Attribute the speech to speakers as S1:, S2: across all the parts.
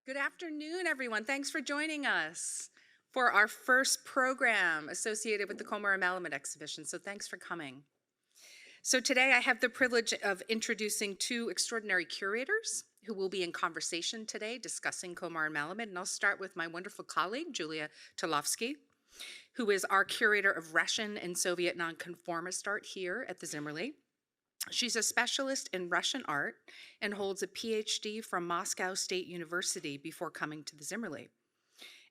S1: Good afternoon, everyone. Thanks for joining us for our first program associated with the Komar and Melamid exhibition. So thanks for coming. So today I have the privilege of introducing two extraordinary curators who will be in conversation today discussing Komar and Melamid. And I'll start with my wonderful colleague, Julia Tulovsky, who is our curator of Russian and Soviet nonconformist art here at the Zimmerli. She's a specialist in Russian art and holds a PhD from Moscow State University before coming to the Zimmerli.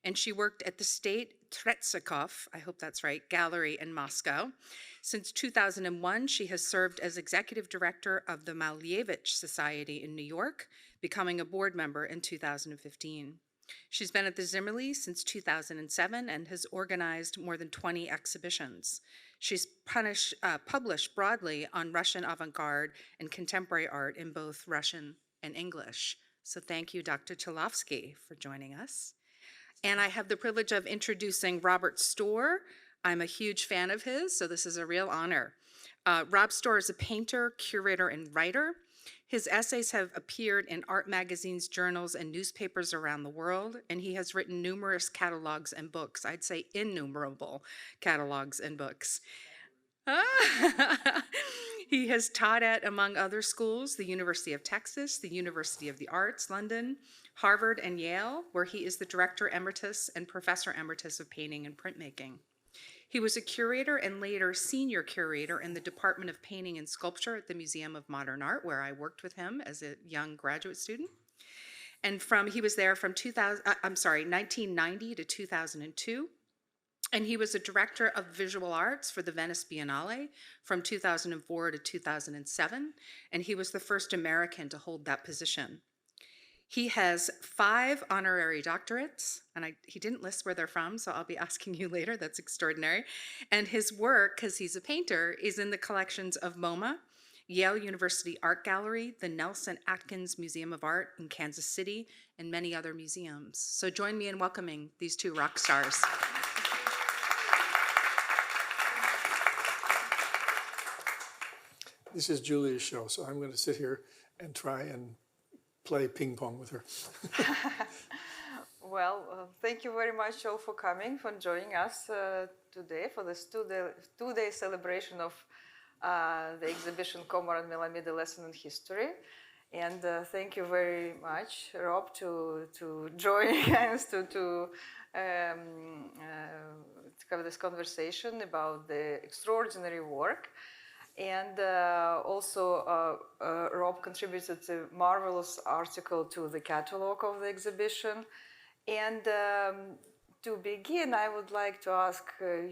S1: And she worked at the State Tretyakov, I hope that's right, gallery in Moscow. Since 2001, she has served as executive director of the Malevich Society in New York, becoming a board member in 2015. She's been at the Zimmerli since 2007 and has organized more than 20 exhibitions. She's published broadly on Russian avant-garde and contemporary art in both Russian and English. So thank you, Dr. Tulovsky, for joining us. And I have the privilege of introducing Robert Storr. I'm a huge fan of his, so this is a real honor. Rob Storr is a painter, curator, and writer. His essays have appeared in art magazines, journals, and newspapers around the world, and he has written numerous catalogs and books. I'd say innumerable catalogs and books. He has taught at, among other schools, the University of Texas, the University of the Arts, London, Harvard, and Yale, where he is the Director Emeritus and Professor Emeritus of Painting and Printmaking. He was a curator and later senior curator in the Department of Painting and Sculpture at the Museum of Modern Art, where I worked with him as a young graduate student. And he was there from 1990 to 2002. And he was a director of visual arts for the Venice Biennale from 2004 to 2007. And he was the first American to hold that position. He has 5 honorary doctorates, and he didn't list where they're from, so I'll be asking you later. That's extraordinary. And his work, because he's a painter, is in the collections of MoMA, Yale University Art Gallery, the Nelson Atkins Museum of Art in Kansas City, and many other museums. So join me in welcoming these two rock stars.
S2: This is Julia's show, so I'm going to sit here and try and play ping pong with her.
S3: Well, thank you very much all for coming, for joining us today for this two-day celebration of the exhibition Komar and Melamid, A Lesson in History. And thank you very much, Rob, to join us to have this conversation about the extraordinary work. And also, Rob contributed a marvelous article to the catalog of the exhibition. And to begin, I would like to ask, a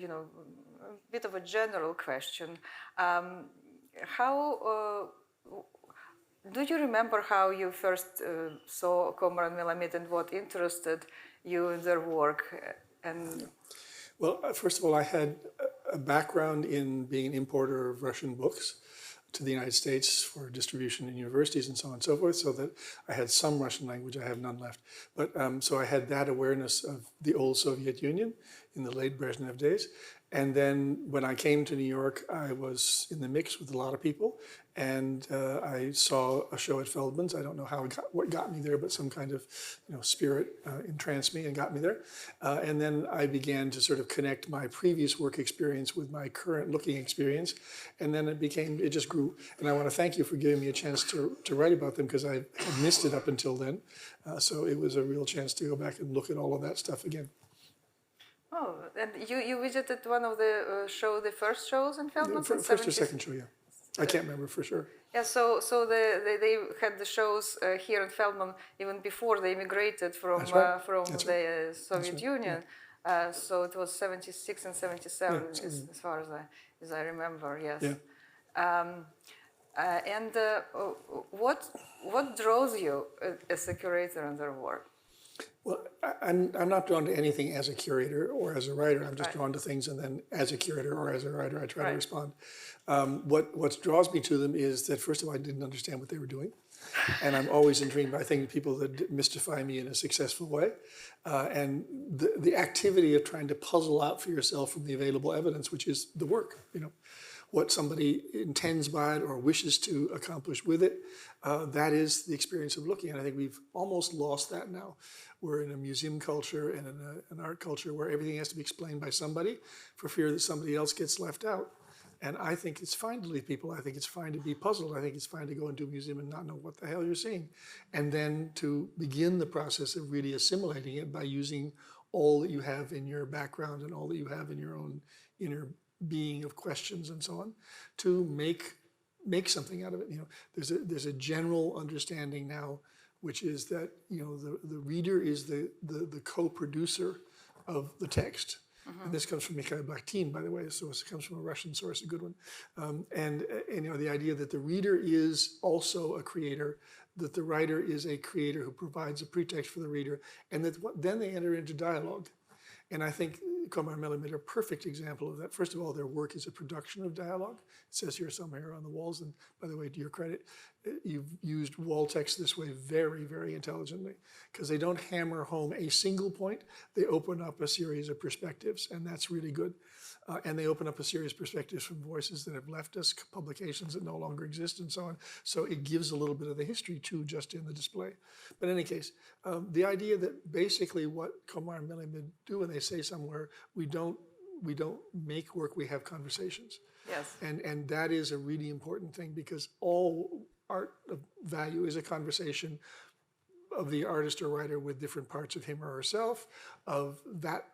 S3: bit of a general question. Do you remember how you first saw Komar and Melamid and what interested you in their work?
S2: Well, first of all, I had a background in being an importer of Russian books to the United States for distribution in universities and so on and so forth, so that I had some Russian language. I have none left. But so I had that awareness of the old Soviet Union in the late Brezhnev days. And then when I came to New York, I was in the mix with a lot of people. And I saw a show at Feldman's. I don't know what got me there, but some kind of spirit entranced me and got me there. And then I began to sort of connect my previous work experience with my current looking experience. And then it just grew. And I want to thank you for giving me a chance to write about them, because I had missed it up until then. So it was a real chance to go back and look at all of that stuff again.
S3: Oh, and you visited one of the the first shows in Feldman?
S2: First or second show, yeah. I can't remember for sure.
S3: Yeah, so they had the shows here in Feldman even before they immigrated from the Soviet Union. Yeah. So it was 76 and 77, yeah, as far as I remember. Yes. Yeah. And what draws you as a curator in their work?
S2: Well, I'm not drawn to anything as a curator or as a writer. I'm just drawn to things, and then as a curator or as a writer, I try to respond. What draws me to them is that, first of all, I didn't understand what they were doing. And I'm always intrigued by people that mystify me in a successful way. And the activity of trying to puzzle out for yourself from the available evidence, which is the work, what somebody intends by it or wishes to accomplish with it. That is the experience of looking. And I think we've almost lost that now. We're in a museum culture and in an art culture where everything has to be explained by somebody for fear that somebody else gets left out. And I think it's fine to leave people. I think it's fine to be puzzled. I think it's fine to go into a museum and not know what the hell you're seeing. And then to begin the process of really assimilating it by using all that you have in your background and all that you have in your own inner being of questions and so on, to make something out of it. You know, there's a general understanding now, which is that, you know, the reader is the co-producer of the text. And this comes from Mikhail Bakhtin, by the way, so it comes from a Russian source, a good one. And you know, the idea that the reader is also a creator, that the writer is a creator who provides a pretext for the reader, and that then they enter into dialogue. And I think Komar and Melamid are a perfect example of that. First of all, their work is a production of dialogue. It says here somewhere on the walls, and by the way, to your credit, you've used wall text this way very, very intelligently, because they don't hammer home a single point. They open up a series of perspectives, and that's really good. And they open up a series of perspectives from voices that have left us, publications that no longer exist, and so on. So it gives a little bit of the history, too, just in the display. But in any case, the idea that basically what Komar and Melamid do, and they say somewhere, we don't make work, we have conversations.
S3: Yes.
S2: And that is a really important thing, because all art of value is a conversation of the artist or writer with different parts of him or herself, of that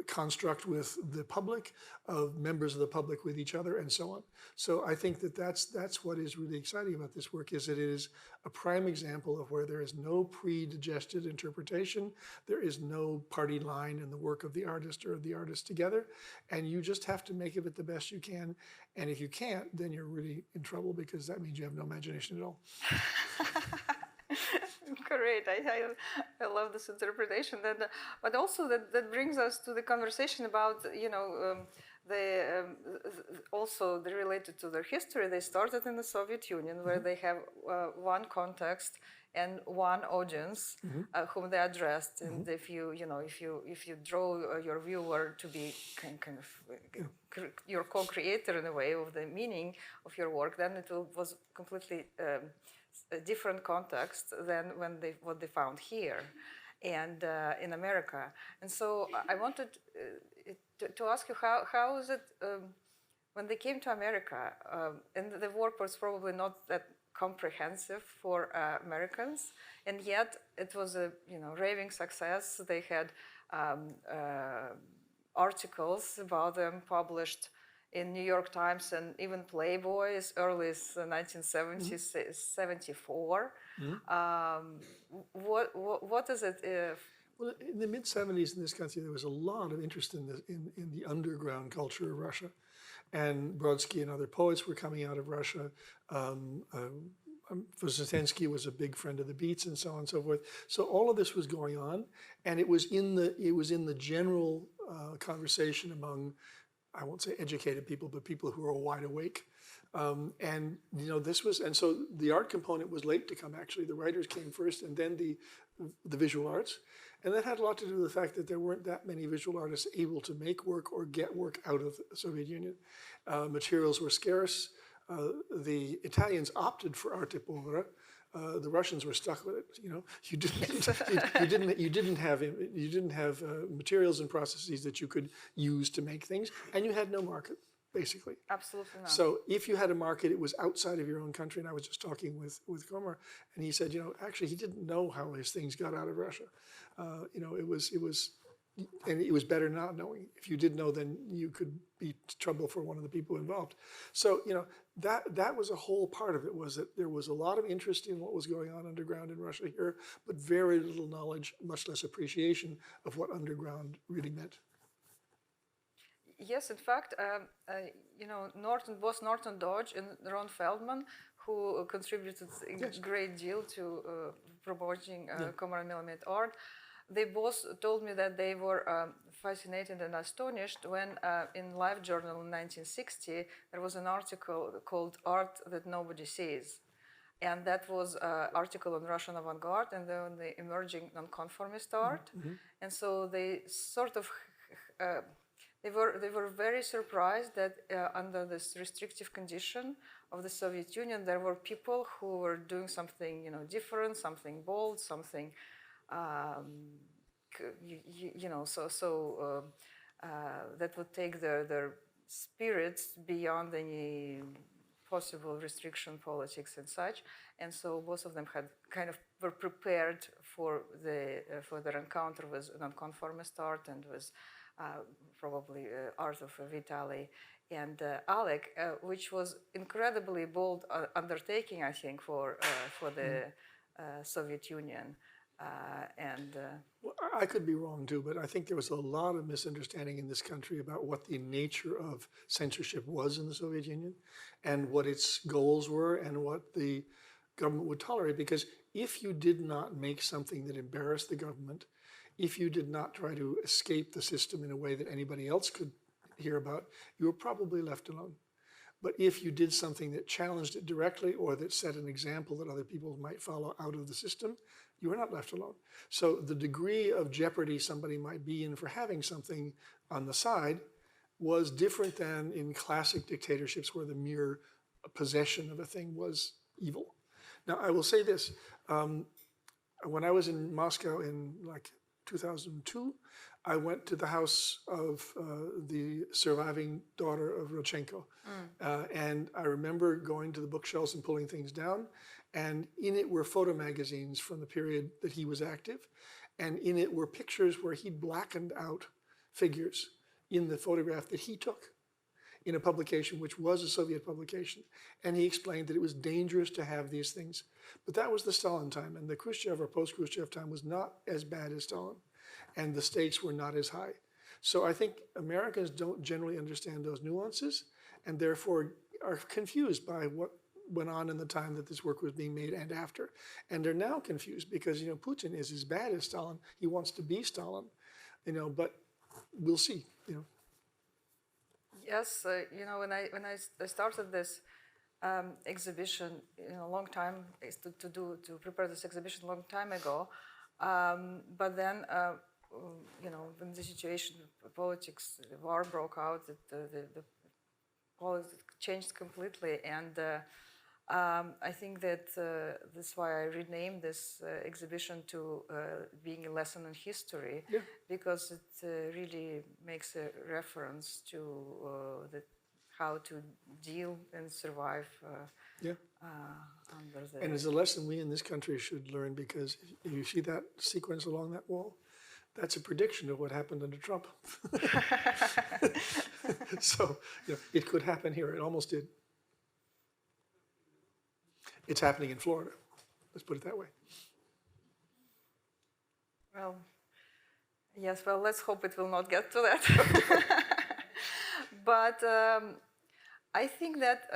S2: construct with the public, of members of the public with each other, and so on. So I think that that's what is really exciting about this work, is that it is a prime example of where there is no pre-digested interpretation, there is no party line in the work of the artist or the artists together, and you just have to make of it the best you can. And if you can't, then you're really in trouble, because that means you have no imagination at all.
S3: Great, I love this interpretation. But also that brings us to the conversation about, you know, also related to their history. They started in the Soviet Union, where they have one context and one audience whom they addressed. And if you draw your viewer to be kind of your co-creator in a way of the meaning of your work, then it was completely a different context than what they found here and in America. And so I wanted to ask you, how is it when they came to America, and the work was probably not that comprehensive for Americans, and yet it was a raving success. They had articles about them published in New York Times and even Playboy as early as 1974. What is it?
S2: Well, in the mid-'70s in this country, there was a lot of interest in the underground culture of Russia. And Brodsky and other poets were coming out of Russia. Vysotensky was a big friend of the Beats, and so on and so forth. So all of this was going on, and it was in the general conversation among, I won't say educated people, but people who are wide awake. And so the art component was late to come, actually. The writers came first, and then the visual arts. And that had a lot to do with the fact that there weren't that many visual artists able to make work or get work out of the Soviet Union. Materials were scarce. The Italians opted for arte povera. The Russians were stuck with it. You didn't have materials and processes that you could use to make things, and you had no market, basically.
S3: Absolutely not.
S2: So if you had a market, it was outside of your own country. And I was just talking with Komar, and he said, actually he didn't know how his things got out of Russia. It was better not knowing. If you did know, then you could be trouble for one of the people involved. So that was a whole part of it, was that there was a lot of interest in what was going on underground in Russia here, but very little knowledge, much less appreciation of what underground really meant.
S3: Yes, in fact, both Norton Dodge and Ron Feldman, who contributed a great deal to promoting Komar and Melamid art, they both told me that they were fascinated and astonished when in Life Journal in 1960, there was an article called Art That Nobody Sees. And that was an article on Russian avant-garde and on the emerging nonconformist art. And so they sort of they were very surprised that under this restrictive condition of the Soviet Union, there were people who were doing something, different, something bold, something, that would take their spirits beyond any possible restriction politics and such. And so both of them had kind of were prepared for their encounter with nonconformist art and with probably art of Vitaly and Alec, which was incredibly bold undertaking, I think, for the Soviet Union.
S2: Well, I could be wrong too, but I think there was a lot of misunderstanding in this country about what the nature of censorship was in the Soviet Union and what its goals were and what the government would tolerate. Because if you did not make something that embarrassed the government, if you did not try to escape the system in a way that anybody else could hear about, you were probably left alone. But if you did something that challenged it directly or that set an example that other people might follow out of the system, you were not left alone. So the degree of jeopardy somebody might be in for having something on the side was different than in classic dictatorships where the mere possession of a thing was evil. Now, I will say this. When I was in Moscow in 2002, I went to the house of the surviving daughter of Rodchenko. And I remember going to the bookshelves and pulling things down. And in it were photo magazines from the period that he was active. And in it were pictures where he'd blackened out figures in the photograph that he took in a publication which was a Soviet publication. And he explained that it was dangerous to have these things. But that was the Stalin time. And the Khrushchev or post-Khrushchev time was not as bad as Stalin. And the stakes were not as high. So I think Americans don't generally understand those nuances and therefore are confused by what went on in the time that this work was being made and after. And they're now confused because, Putin is as bad as Stalin. He wants to be Stalin, but we'll see,
S3: Yes, when I started this exhibition a long time, to prepare this exhibition a long time ago, but then, when the situation, politics, the war broke out, the politics changed completely, and I think that that's why I renamed this exhibition to being a lesson in history, because it really makes a reference to how to deal and survive under the...
S2: And it's a lesson we in this country should learn, because if you see that sequence along that wall, that's a prediction of what happened under Trump. So, it could happen here. It almost did. It's happening in Florida. Let's put it that way.
S3: Well, yes, well, let's hope it will not get to that. But I think that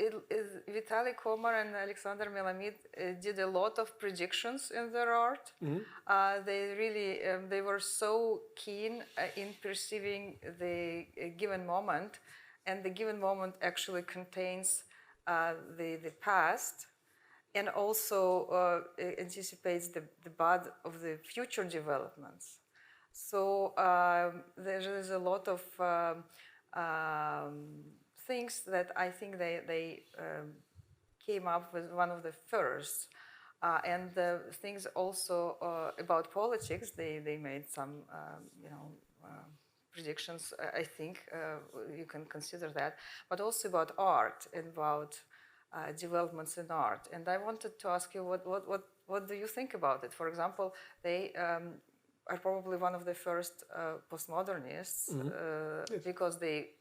S3: Vitaly Komar and Alexander Melamid did a lot of predictions in their art. They really, they were so keen in perceiving the given moment, and the given moment actually contains the past, and also anticipates the bud of the future developments. So there is a lot of things that I think they came up with one of the first. And the things also about politics, they made some, predictions, I think you can consider that, but also about art and about developments in art. And I wanted to ask you, what do you think about it? For example, they are probably one of the first postmodernists because they,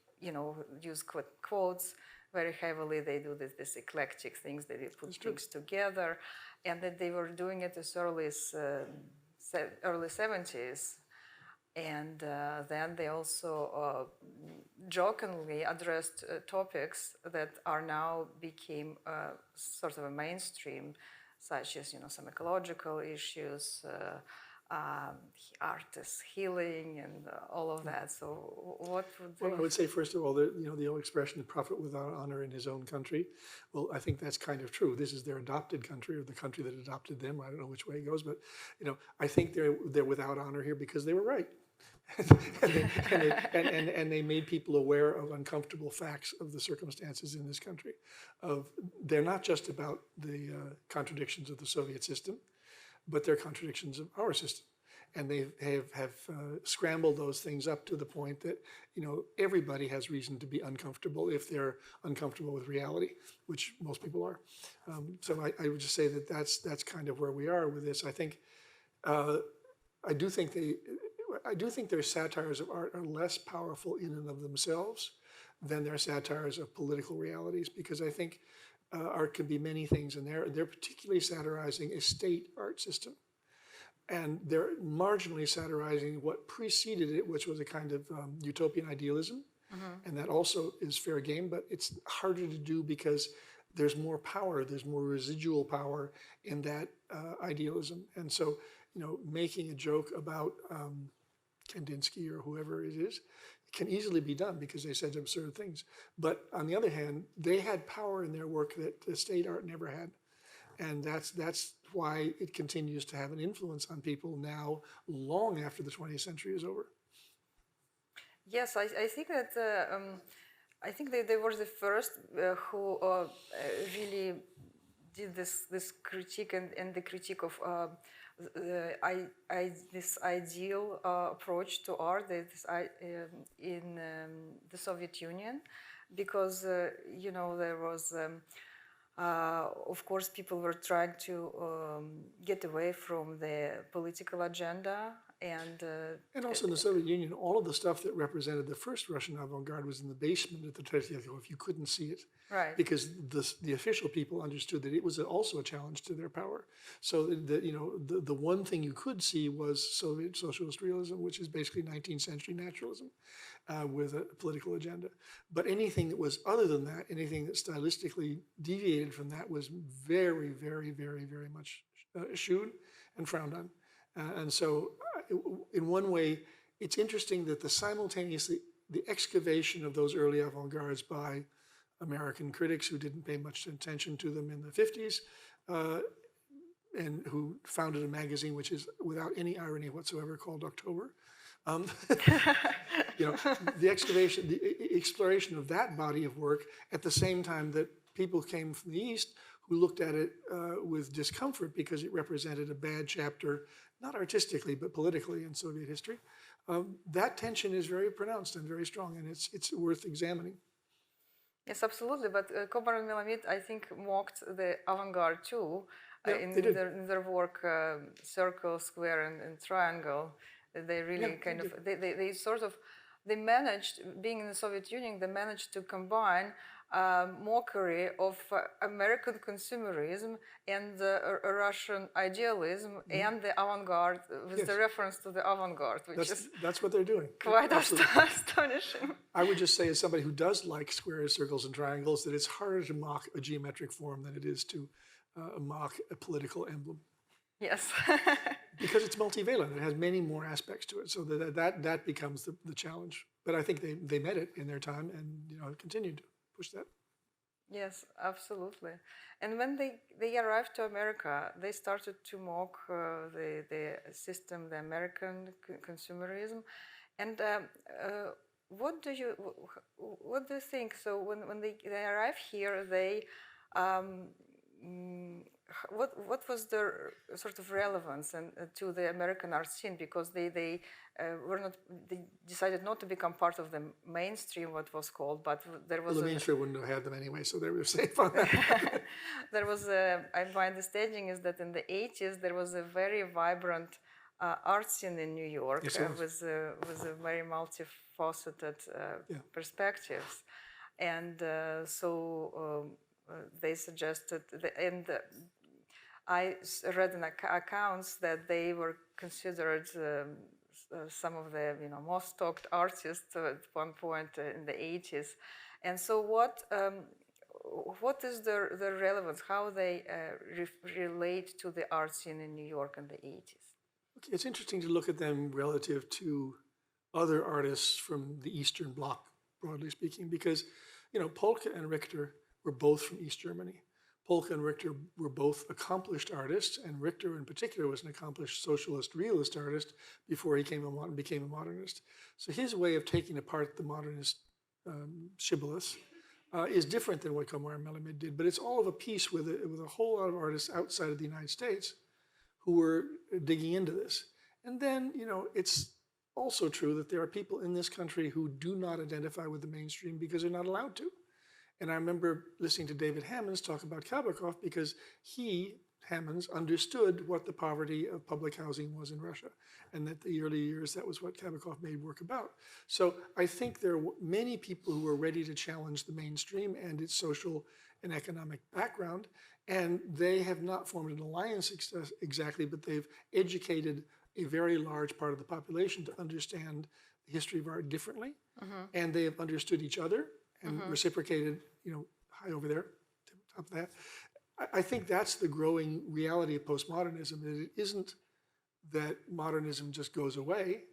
S3: use quotes very heavily. They do this eclectic things, they put things together, and that they were doing it as early as early 70s. And then they also jokingly addressed topics that are now became sort of a mainstream, such as some ecological issues, artist healing, and all of that. So what would
S2: Well, I would say, first of all, the old expression, "prophet without honor in his own country." Well, I think that's kind of true. This is their adopted country, or the country that adopted them. I don't know which way it goes, but I think they're without honor here because they were right. and they made people aware of uncomfortable facts of the circumstances in this country. They're not just about the contradictions of the Soviet system, but they're contradictions of our system. And they have scrambled those things up to the point that, you know, everybody has reason to be uncomfortable if they're uncomfortable with reality, which most people are. So I would just say that that's kind of where we are with this. I think I do think their satires of art are less powerful in and of themselves than their satires of political realities, because I think art can be many things, and they're particularly satirizing a state art system. And they're marginally satirizing what preceded it, which was a kind of utopian idealism. And that also is fair game, but it's harder to do because there's more power, there's more residual power in that idealism. And so, you know, making a joke about Kandinsky or whoever it is can easily be done because they said absurd things. But on the other hand, they had power in their work that the state art never had. And that's why it continues to have an influence on people now, long after the 20th century is over.
S3: Yes, I think that I think that they were the first who really did this critique and the critique of this ideal approach to art in the Soviet Union, because you know, there was. Of course, people were trying to get away from the political agenda, and
S2: also in the Soviet Union, all of the stuff that represented the first Russian avant-garde was in the basement at the Tretyakov. You couldn't see it,
S3: right?
S2: Because the official people understood that it was also a challenge to their power. So you know, the one thing you could see was Soviet socialist realism, which is basically 19th century naturalism with a political agenda. But anything that was other than that, anything that stylistically deviated from that, was very, very, very, very much eschewed and frowned on. And so, in one way, it's interesting that the excavation of those early avant-gardes by American critics who didn't pay much attention to them in the 50s, and who founded a magazine which is, without any irony whatsoever, called October. You know, the exploration of that body of work at the same time that people came from the East who looked at it with discomfort because it represented a bad chapter, not artistically, but politically in Soviet history. That tension is very pronounced and very strong, and it's worth examining.
S3: Yes, absolutely. But Komar and Melamid, I think, mocked the avant-garde too, in their work, circle, square, and triangle. They really they managed, being in the Soviet Union, they managed to combine mockery of American consumerism and Russian idealism and the avant-garde, with the reference to the avant-garde, which
S2: that's what they're doing.
S3: Quite astonishing.
S2: I would just say, as somebody who does like squares, circles, and triangles, that it's harder to mock a geometric form than it is to mock a political emblem.
S3: Yes.
S2: Because it's multivalent, it has many more aspects to it, so that becomes the challenge. But I think they met it in their time, and you know, continued to push that.
S3: Yes, absolutely. And when they arrived to America, they started to mock the system, the American consumerism. And what do you think? So when they arrive here, they what was their sort of relevance to the American art scene? Because they decided not to become part of the mainstream, what was called, but there was
S2: the mainstream wouldn't have had them anyway, so they were safe on that.
S3: There was my understanding is that in the 80s there was a very vibrant art scene in New York,
S2: yes,
S3: with a very multifaceted perspectives, and so they suggested, I read in accounts that they were considered some of the most talked artists at one point in the 80s. And so what is the relevance, how they relate to the art scene in New York in the 80s?
S2: Okay, it's interesting to look at them relative to other artists from the Eastern Bloc, broadly speaking, because Polka and Richter were both from East Germany. Polka and Richter were both accomplished artists, and Richter in particular was an accomplished socialist realist artist before he became a modernist. So his way of taking apart the modernist shibboleths is different than what Komar and Melamid did, but it's all of a piece with a whole lot of artists outside of the United States who were digging into this. And then, it's also true that there are people in this country who do not identify with the mainstream because they're not allowed to. And I remember listening to David Hammons talk about Kabakov because Hammons, understood what the poverty of public housing was in Russia, and that the early years, that was what Kabakov made work about. So I think there are many people who are ready to challenge the mainstream and its social and economic background, and they have not formed an alliance exactly, but they've educated a very large part of the population to understand the history of art differently, and they have understood each other and reciprocated, high over there, top of that. I think that's the growing reality of postmodernism, that it isn't that modernism just goes away,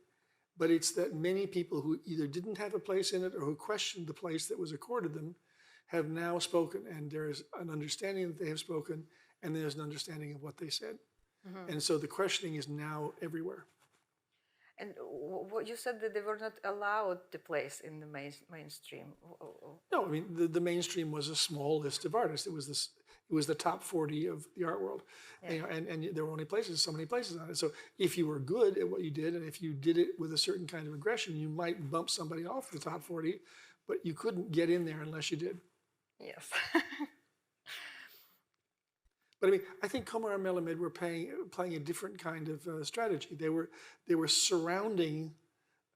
S2: but it's that many people who either didn't have a place in it or who questioned the place that was accorded them have now spoken, and there is an understanding that they have spoken, and there's an understanding of what they said. And so the questioning is now everywhere.
S3: And what you said that they were not allowed the place in the mainstream.
S2: No, I mean the mainstream was a small list of artists. It was the top 40 of the art world, and there were only so many places on it. So if you were good at what you did, and if you did it with a certain kind of aggression, you might bump somebody off the top 40, but you couldn't get in there unless you did.
S3: Yes.
S2: But I mean, I think Komar and Melamid were playing a different kind of strategy. They were surrounding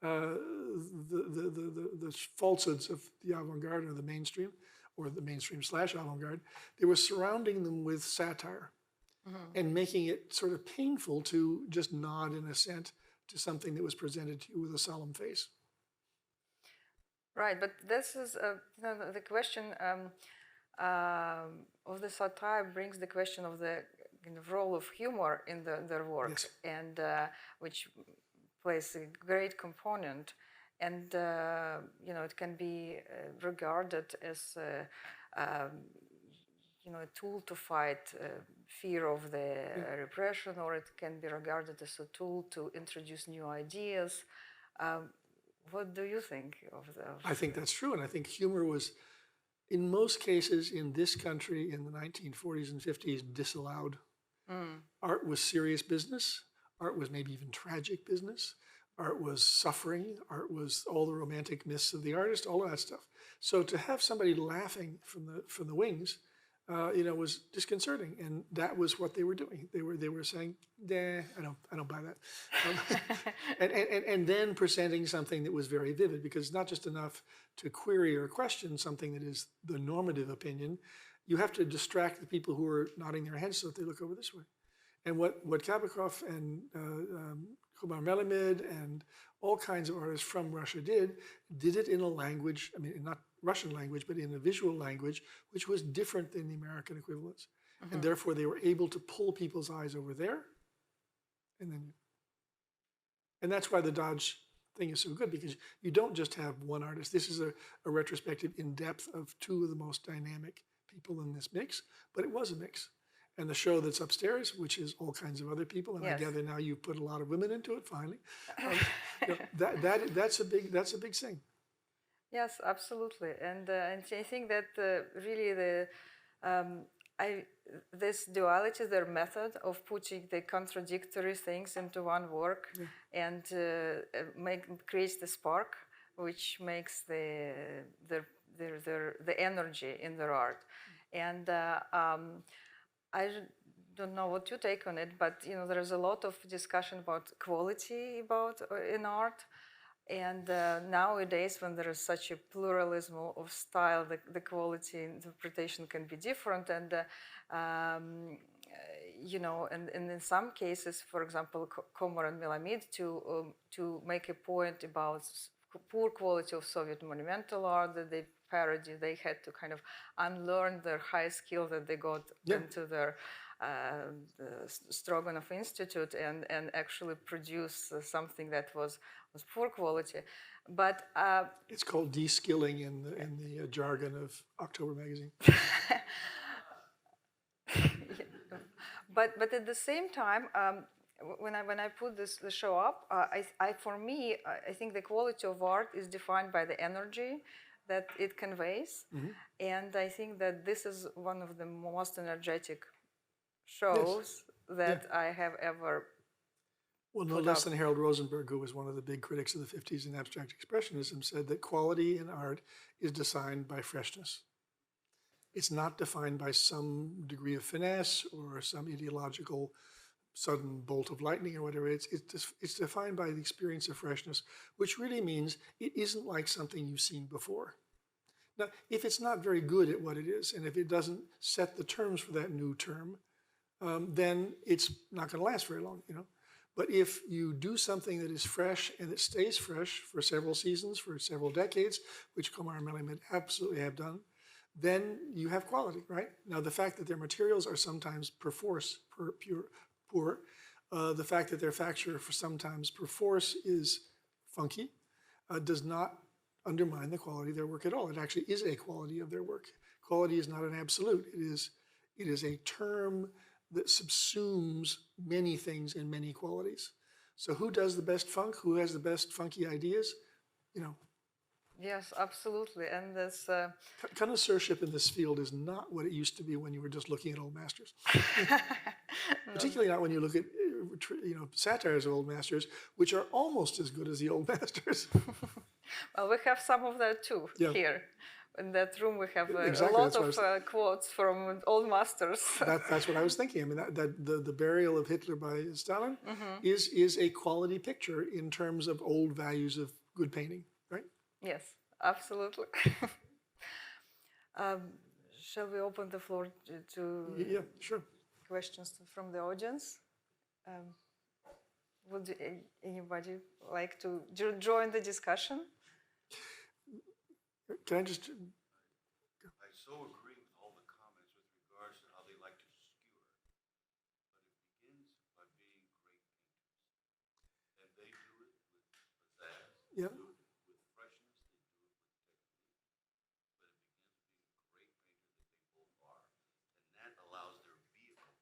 S2: the falsehoods of the avant-garde or the mainstream / avant-garde. They were surrounding them with satire and making it sort of painful to just nod in assent to something that was presented to you with a solemn face.
S3: Right, but this is the question of the satire brings the question of the role of humor in their work,
S2: Yes.
S3: and which plays a great component, and it can be regarded as a tool to fight fear of the repression, or it can be regarded as a tool to introduce new ideas. What do you think of that?
S2: I think that's true, and I think humor was, in most cases in this country in the 1940s and 50s, disallowed. Art was serious business. Art was maybe even tragic business. Art was suffering. Art was all the romantic myths of the artist, all of that stuff. So to have somebody laughing from the wings, was disconcerting, and that was what they were doing. They were saying, "Nah, I don't buy that," and then presenting something that was very vivid, because it's not just enough to query or question something that is the normative opinion. You have to distract the people who are nodding their heads so that they look over this way. And what Kabakov and Komar Melamid and all kinds of artists from Russia did it in a language, not Russian language, but in a visual language, which was different than the American equivalents. And therefore they were able to pull people's eyes over there. And that's why the Dodge thing is so good, because you don't just have one artist. This is a retrospective in depth of two of the most dynamic people in this mix, but it was a mix. And the show that's upstairs, which is all kinds of other people, and
S3: yes.
S2: I gather now you've put a lot of women into it. Finally, that's a big thing.
S3: Yes, absolutely, and I think that really this duality, their method of putting the contradictory things into one work, and creates the spark, which makes the energy in their art, and. I don't know what you take on it, but there's a lot of discussion about quality in art, and nowadays when there is such a pluralism of style, the quality interpretation can be different, and and in some cases, for example, Komar and Melamid, to make a point about poor quality of Soviet monumental art that they parody, they had to kind of unlearn their high skill that they got into their Stroganov Institute and actually produce something that was poor quality. But
S2: it's called de-skilling in the jargon of October magazine.
S3: But at the same time, when I put the show up, for me, I think the quality of art is defined by the energy that it conveys, and I think that this is one of the most energetic shows that I have ever.
S2: Well, no less than Harold Rosenberg, who was one of the big critics of the 50s in abstract expressionism, said that quality in art is defined by freshness. It's not defined by some degree of finesse or some ideological sudden bolt of lightning or whatever. It's defined by the experience of freshness, which really means it isn't like something you've seen before. Now, if it's not very good at what it is, and if it doesn't set the terms for that new term, then it's not going to last very long, you know. But if you do something that is fresh and it stays fresh for several seasons, for several decades, which Komar and Melamid absolutely have done, then you have quality, right? Now, the fact that their materials are sometimes perforce poor, the fact that their facture for sometimes perforce is funky, does not undermine the quality of their work at all. It actually is a quality of their work. Quality is not an absolute. It is a term that subsumes many things and many qualities. So who does the best funk? Who has the best funky ideas? You know.
S3: Yes, absolutely. And this
S2: connoisseurship in this field is not what it used to be when you were just looking at old masters. Particularly not when you look at satires of old masters, which are almost as good as the old masters.
S3: Well, we have some of that too here. In that room, we have a lot of quotes from old masters.
S2: That's what I was thinking. I mean, the burial of Hitler by Stalin is a quality picture in terms of old values of good painting, right?
S3: Yes, absolutely. Shall we open the floor to
S2: sure.
S3: questions from the audience? Would anybody like to join the discussion?
S2: Can I just...
S4: I so agree with all the comments with regards to how they like to skewer, but it begins by being great painters. And they do it with pizzazz, they do it with freshness, they do it with technique, but it begins with being a great painter that they both are. And that allows their vehicle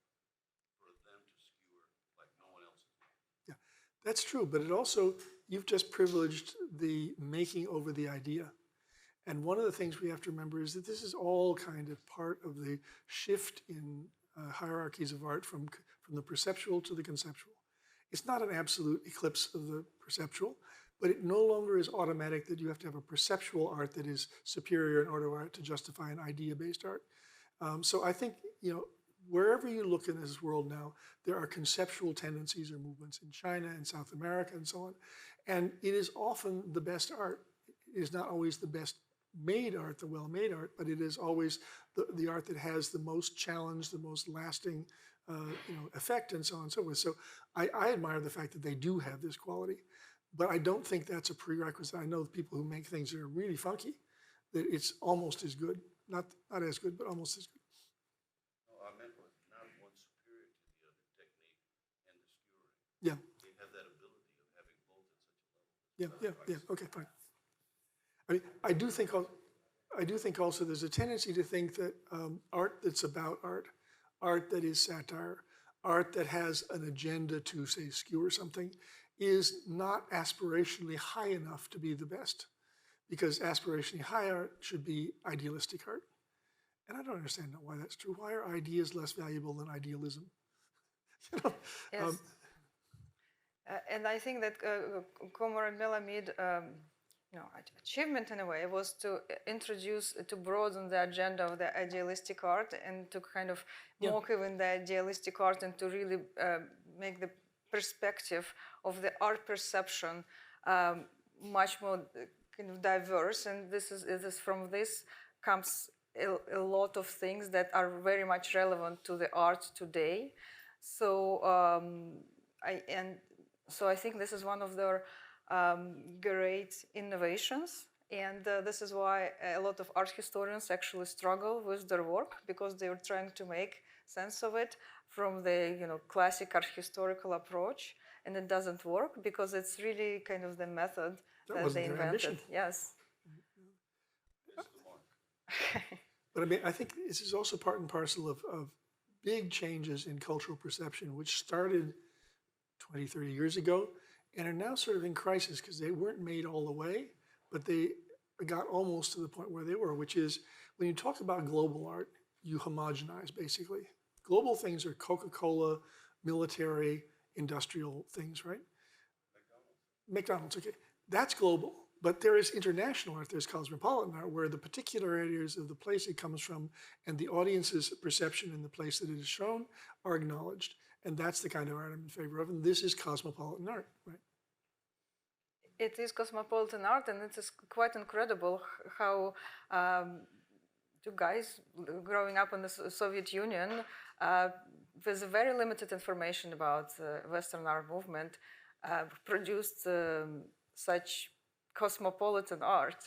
S4: for them to skewer like no one else is.
S2: Yeah, that's true, but it also, you've just privileged the making over the idea. And one of the things we have to remember is that this is all kind of part of the shift in hierarchies of art from the perceptual to the conceptual. It's not an absolute eclipse of the perceptual, but it no longer is automatic that you have to have a perceptual art that is superior in order of art to justify an idea-based art. So I think, you know, wherever you look in this world now, there are conceptual tendencies or movements in China and South America and so on. And it is often the best art. It is not always the best made art, the well-made art, but it is always the art that has the most challenge, the most lasting effect, and so on and so forth. So I admire the fact that they do have this quality, but I don't think that's a prerequisite. I know people who make things that are really funky, that it's almost as good, not as good, but almost as good.
S4: No, I meant was not one superior to the other technique and the skewering.
S2: Yeah.
S4: They have that ability of having both at such a level.
S2: Yeah. Okay, fine. I mean, I do think also there's a tendency to think that art that's about art that is satire, art that has an agenda to, say, skewer something, is not aspirationally high enough to be the best, because aspirationally high art should be idealistic art. And I don't understand why that's true. Why are ideas less valuable than idealism?
S3: Yes. And I think that Komar and Melamid achievement in a way was to broaden the agenda of the idealistic art and to kind of mock even the idealistic art and to really make the perspective of the art perception much more kind of diverse. And this is from this comes a lot of things that are very much relevant to the art today. So I think this is one of their great innovations, and this is why a lot of art historians actually struggle with their work, because they were trying to make sense of it from the classic art historical approach, and it doesn't work because it's really kind of the method that they invented. Yes.
S2: But I mean, I think this is also part and parcel of big changes in cultural perception, which started 20, 30 years ago, and are now sort of in crisis because they weren't made all the way, but they got almost to the point where they were, which is when you talk about global art, you homogenize basically. Global things are Coca-Cola, military, industrial things, right? McDonald's, okay. That's global. But there is international art, there's cosmopolitan art, where the particularities of the place it comes from and the audience's perception in the place that it is shown are acknowledged. And that's the kind of art I'm in favor of. And this is cosmopolitan art, right?
S3: It is cosmopolitan art, and it is quite incredible how two guys growing up in the Soviet Union with very limited information about Western art movement produced such cosmopolitan art.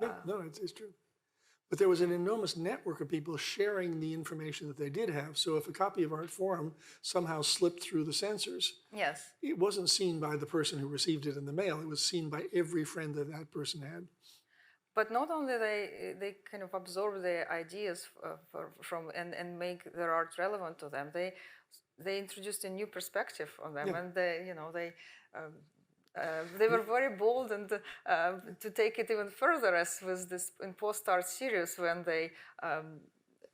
S2: Yeah, no, it's true. But there was an enormous network of people sharing the information that they did have. So if a copy of Art Forum somehow slipped through the censors,
S3: Yes.
S2: it wasn't seen by the person who received it in the mail. It was seen by every friend that that person had.
S3: But not only they kind of absorb the ideas from and make their art relevant to them. They introduced a new perspective on them, and they were very bold and to take it even further, as was this in post-art series when they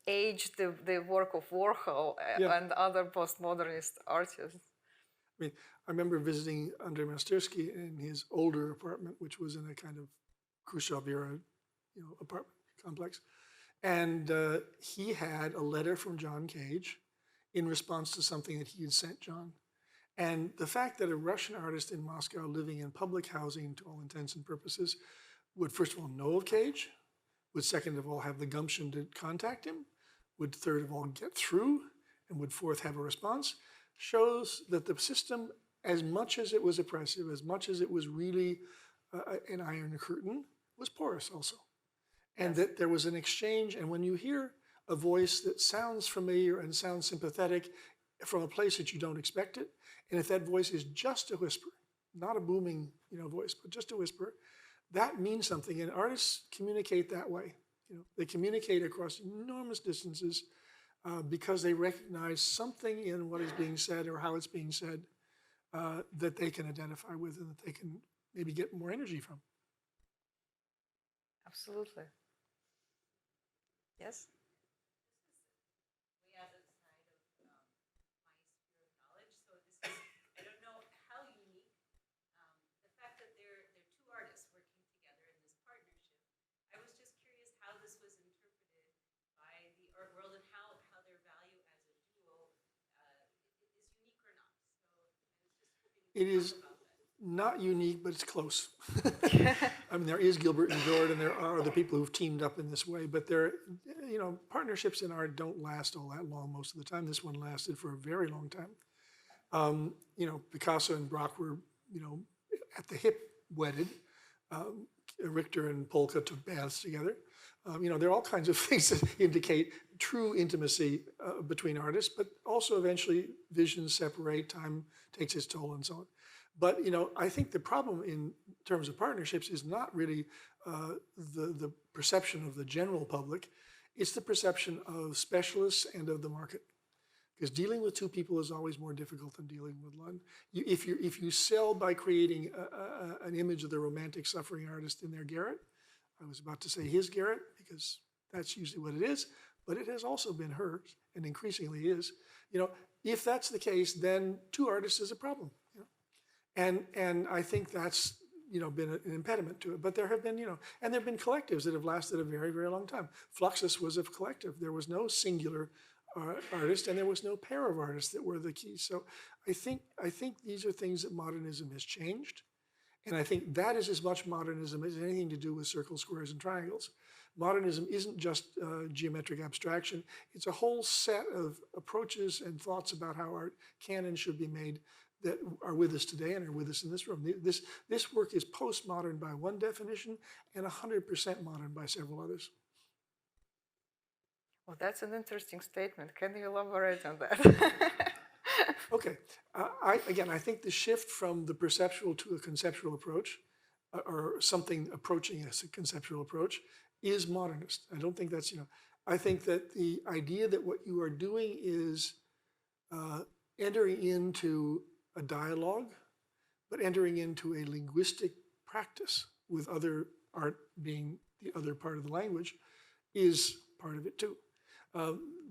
S3: aged the work of Warhol and other postmodernist artists.
S2: I mean, I remember visiting Andrei Mastersky in his older apartment, which was in a kind of Khrushchev era, apartment complex, and he had a letter from John Cage in response to something that he had sent John. And the fact that a Russian artist in Moscow living in public housing to all intents and purposes would first of all know of Cage, would second of all have the gumption to contact him, would third of all get through, and would fourth have a response, shows that the system, as much as it was oppressive, as much as it was really an iron curtain, was porous also. And that there was an exchange, and when you hear a voice that sounds familiar and sounds sympathetic from a place that you don't expect it, and if that voice is just a whisper, not a booming voice, but just a whisper, that means something. And artists communicate that way. They communicate across enormous distances because they recognize something in what is being said or how it's being said that they can identify with and that they can maybe get more energy from.
S3: Absolutely. Yes?
S2: It is not unique, but it's close. I mean, there is Gilbert and Jord, and there are other people who've teamed up in this way, but partnerships in art don't last all that long most of the time. This one lasted for a very long time. Picasso and Braque were, at the hip wedded. Richter and Polka took baths together. There are all kinds of things that indicate true intimacy between artists, but also eventually visions separate, time takes its toll and so on. But, I think the problem in terms of partnerships is not really the perception of the general public, it's the perception of specialists and of the market. Because dealing with two people is always more difficult than dealing with one. If you sell by creating an image of the romantic suffering artist in their garret, I was about to say his garret because that's usually what it is, but it has also been hers and increasingly is. If that's the case, then two artists is a problem. And I think that's been an impediment to it. But there have been and there have been collectives that have lasted a very, very long time. Fluxus was a collective. There was no singular artist, and there was no pair of artists that were the key. So I think these are things that modernism has changed, and I think that is as much modernism as anything to do with circles, squares, and triangles. Modernism isn't just geometric abstraction; it's a whole set of approaches and thoughts about how art can and should be made that are with us today and are with us in this room. This work is postmodern by one definition and 100% modern by several others.
S3: Well, that's an interesting statement. Can you elaborate on that?
S2: Okay. I think the shift from the perceptual to a conceptual approach, or something approaching a conceptual approach, is modernist. I don't think that's, I think that the idea that what you are doing is entering into a dialogue, but entering into a linguistic practice with other art being the other part of the language is part of it too.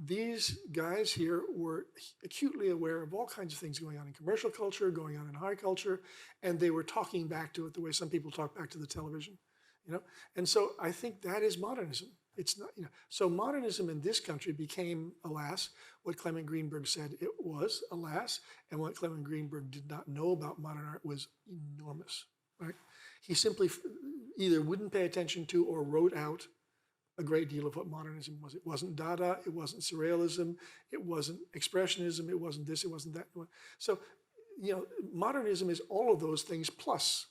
S2: These guys here were acutely aware of all kinds of things going on in commercial culture, going on in high culture, and they were talking back to it the way some people talk back to the television, you know. And so I think that is modernism. It's not, you know. So modernism in this country became, alas, what Clement Greenberg said it was, alas, and what Clement Greenberg did not know about modern art was enormous, right? He simply either wouldn't pay attention to or wrote out a great deal of what modernism was. It wasn't Dada, it wasn't Surrealism, it wasn't Expressionism, it wasn't this, it wasn't that. So, you know, modernism is all of those things plus.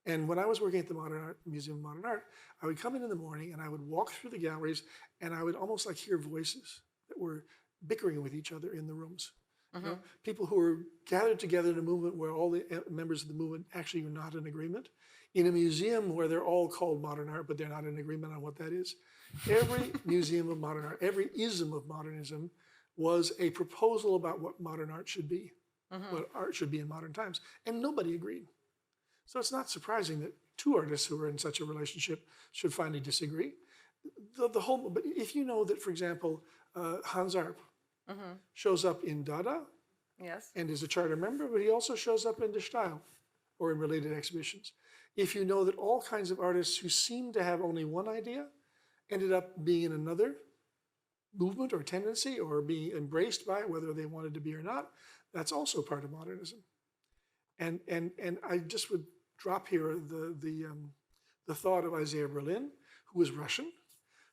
S2: And when I was working at the Museum of Modern Art, I would come in the morning and I would walk through the galleries and I would almost like hear voices that were bickering with each other in the rooms. You know, people who were gathered together in a movement where all the members of the movement actually were not in agreement. In a museum where they're all called modern art, but they're not in agreement on what that is. Every museum of modern art, every ism of modernism was a proposal about what modern art should be, what art should be in modern times. And nobody agreed. So it's not surprising that two artists who are in such a relationship should finally disagree. But if you know that, for example, Hans Arp shows up in Dada
S3: Yes.
S2: and is a charter member, but he also shows up in the Style or in related exhibitions. If you know that all kinds of artists who seem to have only one idea ended up being in another movement or tendency or being embraced by it, whether they wanted to be or not, that's also part of modernism. And I just would drop here the thought of Isaiah Berlin, who was Russian,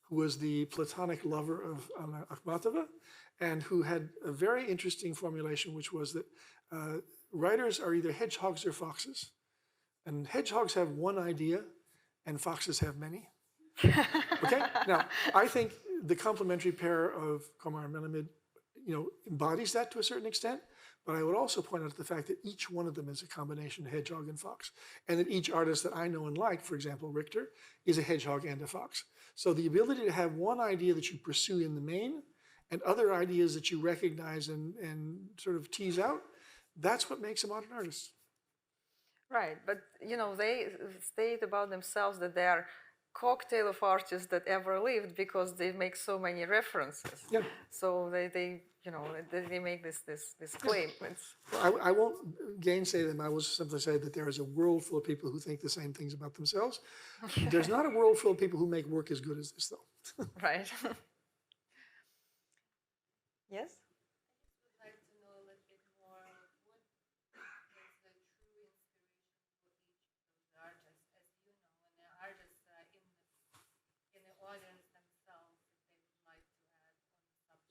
S2: who was the platonic lover of Anna Akhmatova, and who had a very interesting formulation, which was that writers are either hedgehogs or foxes. And hedgehogs have one idea, and foxes have many. Okay? Now, I think the complementary pair of Komar and Melamid, you know, embodies that to a certain extent, but I would also point out the fact that each one of them is a combination of hedgehog and fox, and that each artist that I know and like, for example, Richter, is a hedgehog and a fox. So the ability to have one idea that you pursue in the main, and other ideas that you recognize and sort of tease out, that's what makes a modern artist.
S3: Right, but you know, they state about themselves that they are cocktail of artists that ever lived because they make so many references.
S2: Yeah.
S3: So they you know, they make this claim.
S2: Well, I won't gainsay them. I will simply say that there is a world full of people who think the same things about themselves. There's not a world full of people who make work as good as this, though.
S3: Right. Yes?
S5: Like to know a little bit more what is the true inspiration for each of those artists, as you know, and the artists in the audience themselves, if they would like to add on the subject of what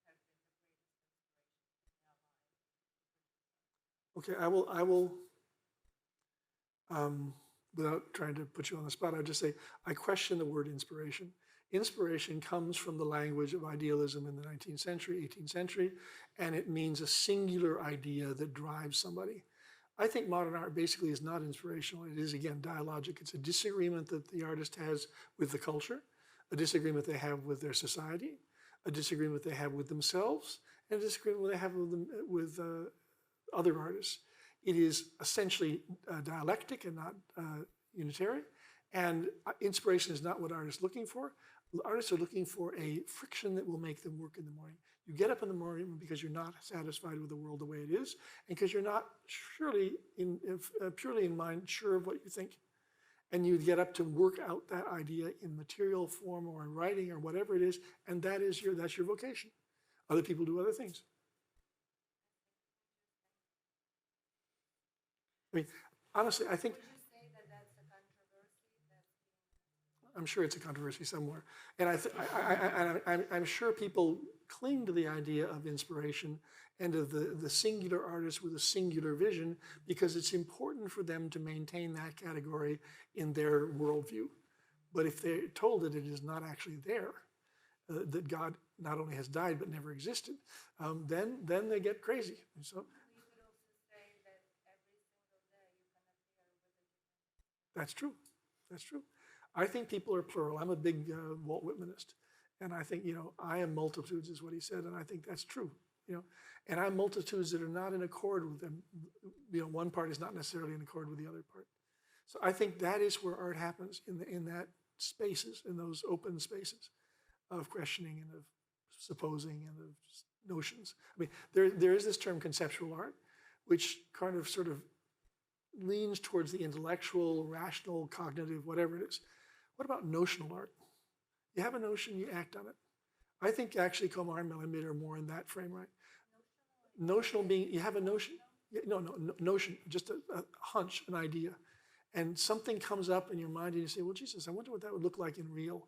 S5: have been the greatest inspirations in their lives.
S2: Okay, I will without trying to put you on the spot, I'd just say I question the word inspiration. Inspiration comes from the language of idealism in the 19th century, 18th century, and it means a singular idea that drives somebody. I think modern art basically is not inspirational. It is, again, dialogic. It's a disagreement that the artist has with the culture, a disagreement they have with their society, a disagreement they have with themselves, and a disagreement they have with other artists. It is essentially dialectic and not unitary. And inspiration is not what artists are looking for. Artists are looking for a friction that will make them work in the morning. You get up in the morning because you're not satisfied with the world the way it is, and because you're not purely in mind sure of what you think. And you get up to work out that idea in material form or in writing or whatever it is, and that's your vocation. Other people do other things. I mean, honestly, I think.
S5: Would you say that that's a controversy?
S2: I'm sure it's a controversy somewhere. And I'm sure people cling to the idea of inspiration and of the singular artist with a singular vision because it's important for them to maintain that category in their worldview. But if they're told that it is not actually there, that God not only has died but never existed, then they get crazy. And so,
S5: You could also say that every single day you can appear with a different.
S2: that's true. That's true. I think people are plural. I'm a big Walt Whitmanist. And I think, I am multitudes is what he said, and I think that's true, And I'm multitudes that are not in accord with them. One part is not necessarily in accord with the other part. So I think that is where art happens, in that spaces, in those open spaces of questioning and of supposing and of notions. I mean, there is this term conceptual art, which kind of sort of leans towards the intellectual, rational, cognitive, whatever it is. What about notional art? You have a notion, you act on it. I think actually Komar and Melamid are more in that frame, right? Notional being, you have a notion. No, notion, just a hunch, an idea. And something comes up in your mind and you say, well, Jesus, I wonder what that would look like in real.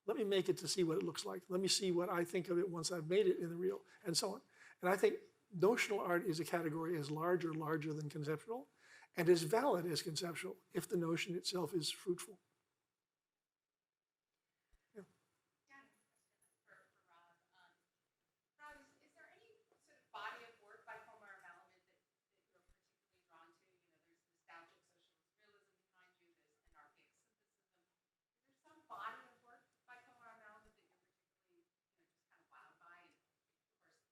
S2: Let me make it to see what it looks like. Let me see what I think of it once I've made it in the real, and so on. And I think notional art is a category as larger than conceptual, and as valid as conceptual if the notion itself is fruitful.
S1: Yeah, for Rob. Rob, is there any sort of body of work by Komar or Melamid that you're particularly drawn to? There's nostalgic socialist realism behind you, there's anarchic synthesis. Is there some body of work by Komar or Melamid that you're particularly, just kind of wowed by? And of course,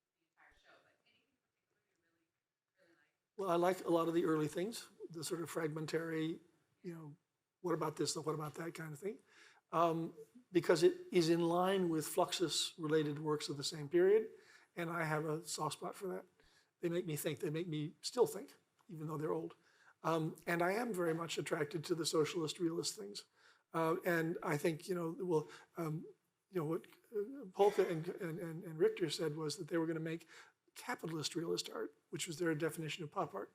S1: the entire show, but anything particular you really like?
S2: Well, I like a lot of the early things, the sort of fragmentary, what about this, what about that kind of thing, because it is in line with Fluxus-related works of the same period, and I have a soft spot for that. They make me think. They make me still think, even though they're old. And I am very much attracted to the socialist realist things. And I think, what Polka and Richter said was that they were going to make capitalist realist art, which was their definition of pop art,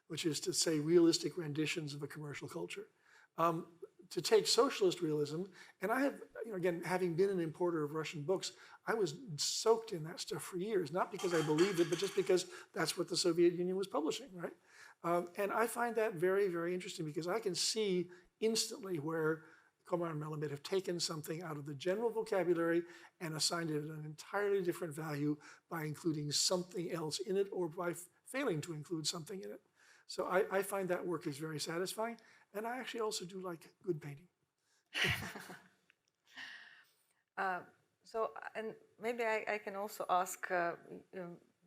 S2: which is to say realistic renditions of a commercial culture. To take socialist realism, and I have, again, having been an importer of Russian books, I was soaked in that stuff for years, not because I believed it, but just because that's what the Soviet Union was publishing, right? And I find that very, very interesting because I can see instantly where Komar and Melamid have taken something out of the general vocabulary and assigned it an entirely different value by including something else in it or by failing to include something in it. So I find that work is very satisfying, and I actually also do like good painting.
S3: And maybe I can also ask,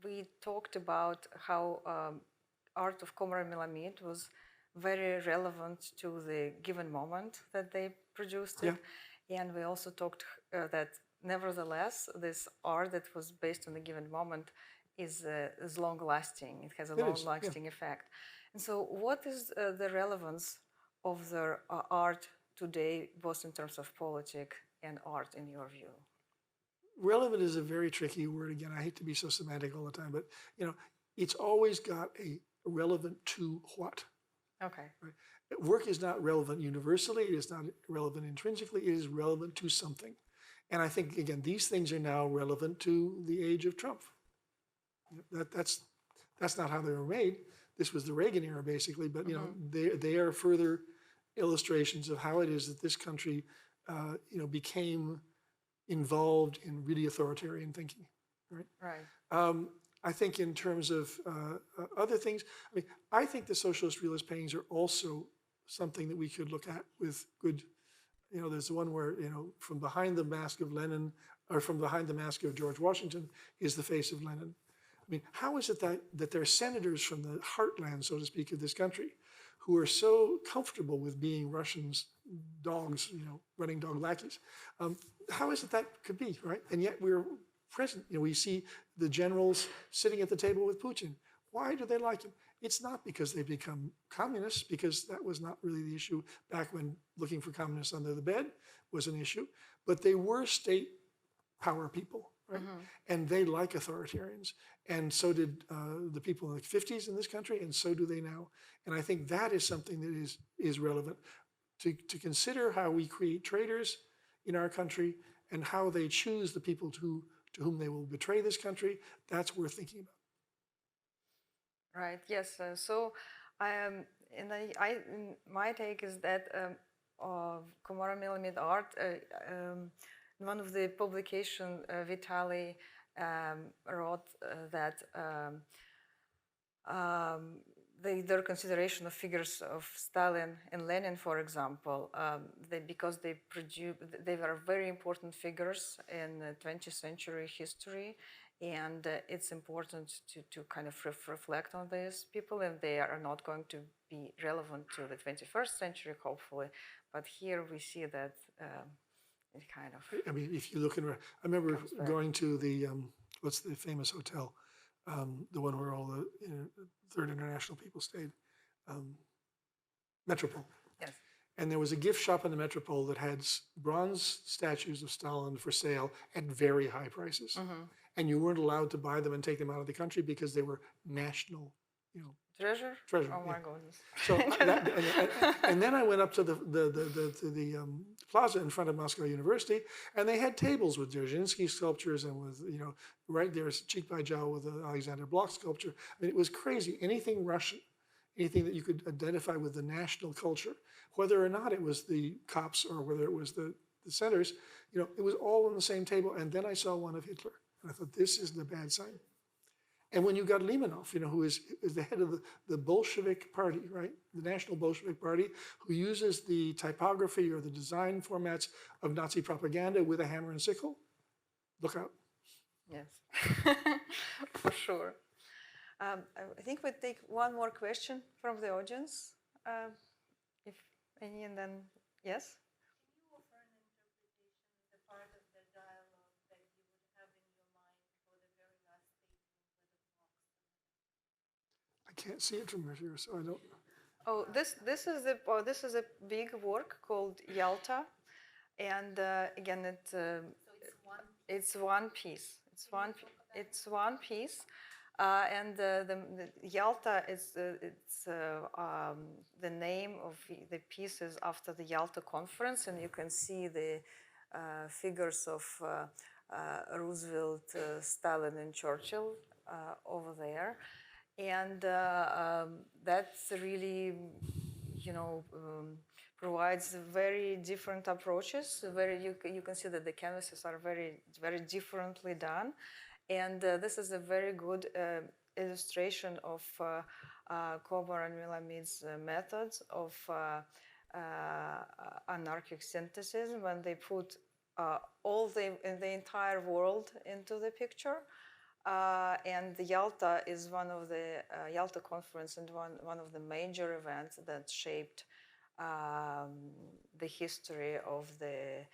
S3: we talked about how art of Komar and Melamid was very relevant to the given moment that they produced it. Yeah. And we also talked that nevertheless, this art that was based on the given moment is long-lasting. It has a long-lasting effect. And so what is the relevance of their art today, both in terms of politics and art, in your view?
S2: Relevant is a very tricky word. Again, I hate to be so semantic all the time, but it's always got a relevant to what.
S3: Okay.
S2: Right? Work is not relevant universally. It is not relevant intrinsically. It is relevant to something. And I think, again, these things are now relevant to the age of Trump. That's not how they were made. This was the Reagan era, basically. But they are further illustrations of how it is that this country, became involved in really authoritarian thinking. Right.
S3: Right.
S2: I think in terms of other things, I think the socialist realist paintings are also something that we could look at with good. There's the one where from behind the mask of Lenin, or from behind the mask of George Washington, is the face of Lenin. How is it that there are senators from the heartland, so to speak, of this country, who are so comfortable with being Russians' dogs, running dog lackeys? How is it that could be, right? And yet we're present. We see the generals sitting at the table with Putin. Why do they like him? It's not because they've become communists, because that was not really the issue back when looking for communists under the bed was an issue, but they were state power people, right? And they like authoritarians. And so did the people in the 50s in this country, and so do they now. And I think that is something that is relevant to consider how we create traitors in our country and how they choose the people to whom they will betray this country. That's worth thinking about.
S3: Right. Yes. My take is that Komar and Melamid art, in one of the publications, Vitaly wrote that their consideration of figures of Stalin and Lenin, for example, because they were very important figures in 20th century history, and it's important to kind of reflect on these people, and they are not going to be relevant to the 21st century, hopefully, but here we see that it kind of...
S2: I mean, if you look in, I remember going to the, what's the famous hotel? The one where all the Third International people stayed, Metropole.
S3: Yes.
S2: And there was a gift shop in the Metropole that had bronze statues of Stalin for sale at very high prices. And you weren't allowed to buy them and take them out of the country because they were national,
S3: Treasure?
S2: treasure.
S3: Oh my
S2: yeah.
S3: goodness.
S2: So, and then I went up to the plaza in front of Moscow University, and they had tables with Dzerzhinsky sculptures and with, right there, cheek by jowl with the Alexander Blok sculpture. I mean, it was crazy. Anything Russian, anything that you could identify with the national culture, whether or not it was the cops or whether it was the centers, it was all on the same table. And then I saw one of Hitler, and I thought, this is the bad sign. And when you got Limonov, who is the head of the Bolshevik Party, right? The National Bolshevik Party, who uses the typography or the design formats of Nazi propaganda with a hammer and sickle, look out.
S3: Yes, for sure. I think we'll take one more question from the audience, if any, and then yes?
S5: Can you offer an interpretation, the part of the dialogue that you would have in your mind for the very last statement with the box?
S2: I can't see it from here, so I don't.
S3: Oh, this is a big work called Yalta, and again, it's one piece. It's one piece, and the Yalta is the name of the piece is after the Yalta conference, and you can see the figures of Roosevelt, Stalin, and Churchill over there, and that's really, provides very different approaches. You can see that the canvases are very, very differently done, and this is a very good illustration of Komar and Melamid's methods of anarchic synthesis when they put the entire world into the picture. And the Yalta is one of the Yalta conference and one of the major events that shaped the history of the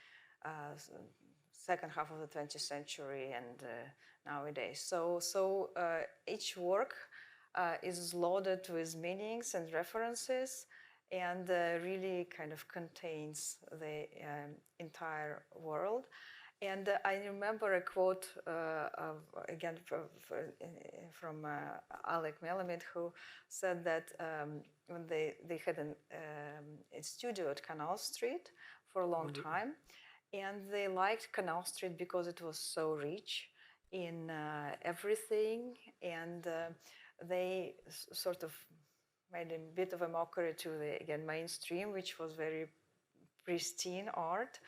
S3: second half of the 20th century and nowadays. So each work is loaded with meanings and references, and really kind of contains the entire world. And I remember a quote again from Alec Melamid, who said that when they had a studio at Canal Street for a long time, and they liked Canal Street because it was so rich in everything, and they sort of made a bit of a mockery to the mainstream, which was very pristine art.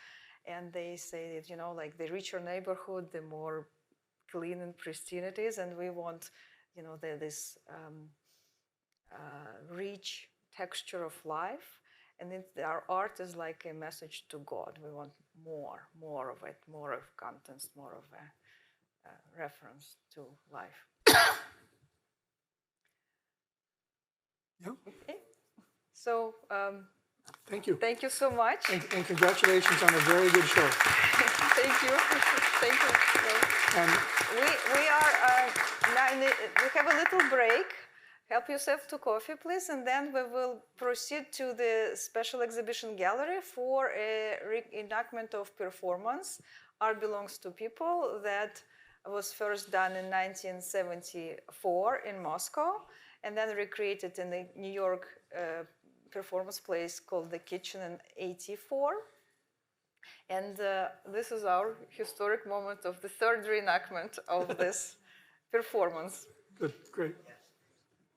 S3: And they say that, like the richer neighborhood, the more clean and pristine it is. And we want, this rich texture of life. And our art is like a message to God. We want more of it, more of contents, more of a reference to life.
S2: Yeah.
S3: Okay. So,
S2: thank you.
S3: Thank you so much.
S2: And congratulations on a very good show.
S3: Thank you. Thank you.
S2: And
S3: we are now we have a little break. Help yourself to coffee, please, and then we will proceed to the special exhibition gallery for a reenactment of performance, Art Belongs to People, that was first done in 1974 in Moscow, and then recreated in the New York performance place called The Kitchen in '84. And this is our historic moment of the third reenactment of this performance.
S2: good, great.